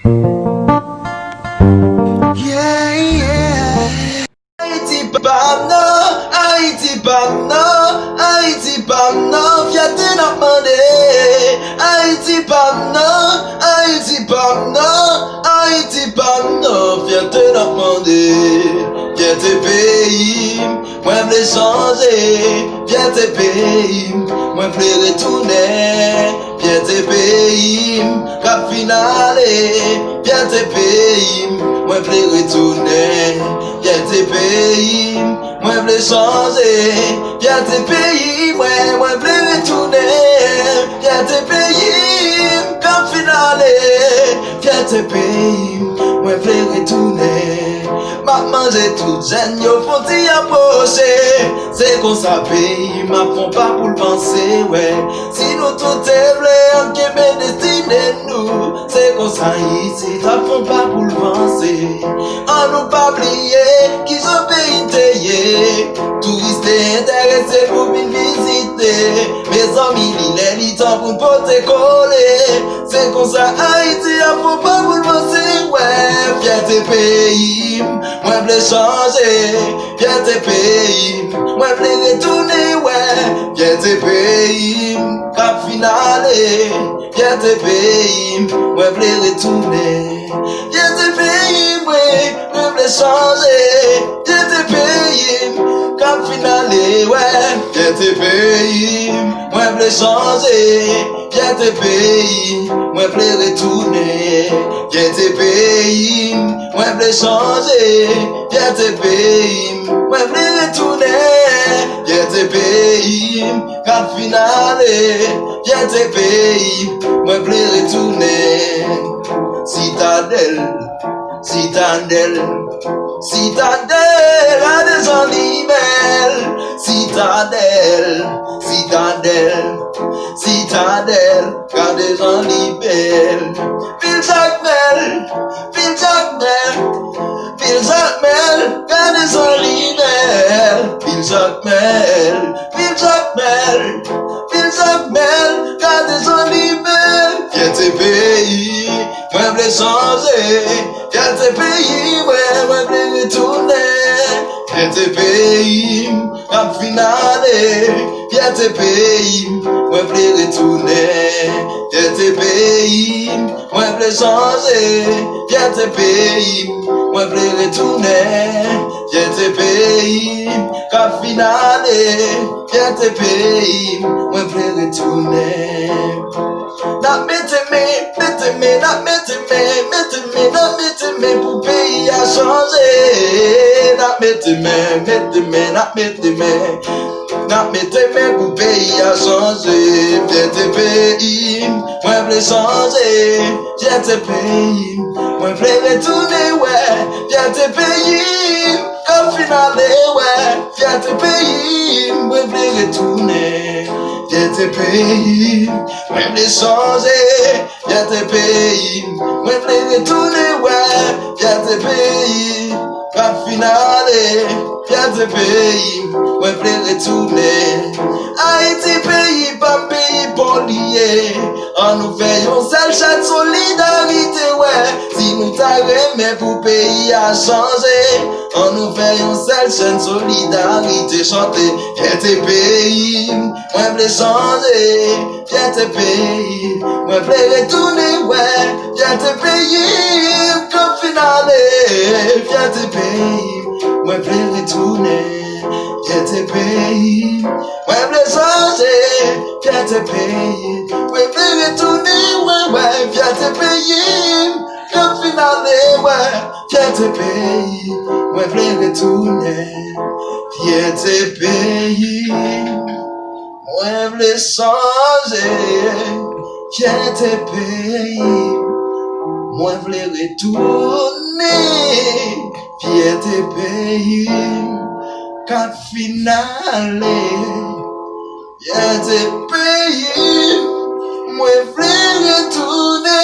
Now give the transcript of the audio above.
Yeah, yeah. Haïti Pamna, Haïti Pamna, Haïti Pamna, fierté n'a demandé. Haïti Pamna, Haïti Pamna, Haïti Pamna, fierté n'a demandé. Fierté pays, moi m'l'ai changé. Fierté pays, moi m'l'ai retourné. Fierté pays, cap finale. Fierté pays, moi m'l'ai retourné. Fierté pays, moi m'l'ai changé. Fierté pays, moi m'l'ai retourné. Fierté pays, cap finale. Fierté pays, moi m'l'ai retourné. M'a mangé toute jeune, yo font-y approcher. C'est qu'on s'appelle, m'a font pas pour le penser, ouais. Si nous tout est blé, en Québec destiné nous. C'est qu'on ici, ça font pas pour le penser. En nous pas oublier, qui sont pays taillés. Touristes intéressés pour venir visiter. Mes amis, les temps pour porter coller. C'est qu'on Haïti, a faut pas pour le penser, ouais. Fierté pays, moi m'l'ai changé. Fierté pays, moi m'l'ai retourné, ouais. Fierté pays, cap finale. Fierté pays, moi m'l'ai retourné. Fierté pays, moi m'l'ai changé. Fierté pays, cap finale, ouais. Fierté pays, moi m'l'ai changé. Fierté pays, moi m'l'ai retourné. Fierté pays, moi m'l'ai changé. Fierté pays, moi m'l'ai retourné. Fierté pays, cap finale. Fierté pays, moi m'l'ai retourné. Citadelle, citadelle, citadelle, à des gens libelles. Citadelle, citadelle, citadelle, à des gens libelles. Ville Jacmel, Ville Jacmel, Ville Jacmel, à des gens libelles. Ville Jacmel, Ville Jacmel, Ville Jacmel, à des gens libelles. Fierté pays, moi m'l'ai changé. Fierté pays, moi m'l'ai retourné. Fierté pays, cap finale. Fierté pays, moi m'l'ai retourné. Fierté pays, moi m'l'ai changé. Fierté pays, moi m'l'ai retourné. Fierté pays, cap finale. Fierté pays, moi m'l'ai retourné. Not mettez-moi, not mettez-moi, pour pays à changer. Not mettez-moi, not mettez-moi, pour pays à changer. Fierté pays, moi m'l'ai changé. Fierté pays, moi m'l'ai retourné, ouais. Fierté pays, comme finale, ouais. Fierté pays, moi m'l'ai retourné. Fierté pays, moi m'l'ai changé. Fierté pays, moi m'l'ai retourné, ouais. Fierté pays, cap finale. Fierté pays, moi m'l'ai retourné. Haïti pays, pas pays polié. En nous faisons seul chat de solidarité, ouais. Si nous t'arrêtons, mais pour pays à changer. En nous faisons seul chat de solidarité, chanter. Fierté pays, moi m'l'ai changé. Fierté pays, moi m'l'ai retourné, ouais. Fierté pays, comme finale. Fierté pays, moi m'l'ai retourné. Fierté pays, moi m'l'ai changé. Fierté pays, moi m'l'ai retourné, ouais. Fierté pays, comme finale, ouais. Fierté pays, moi m'l'ai retourné. Fierté pays, moi m'l'ai changé. Fierté pays, moi m'l'ai retourné. Fierté pays, cap finale. Fierté pays, moi m'l'ai retourné.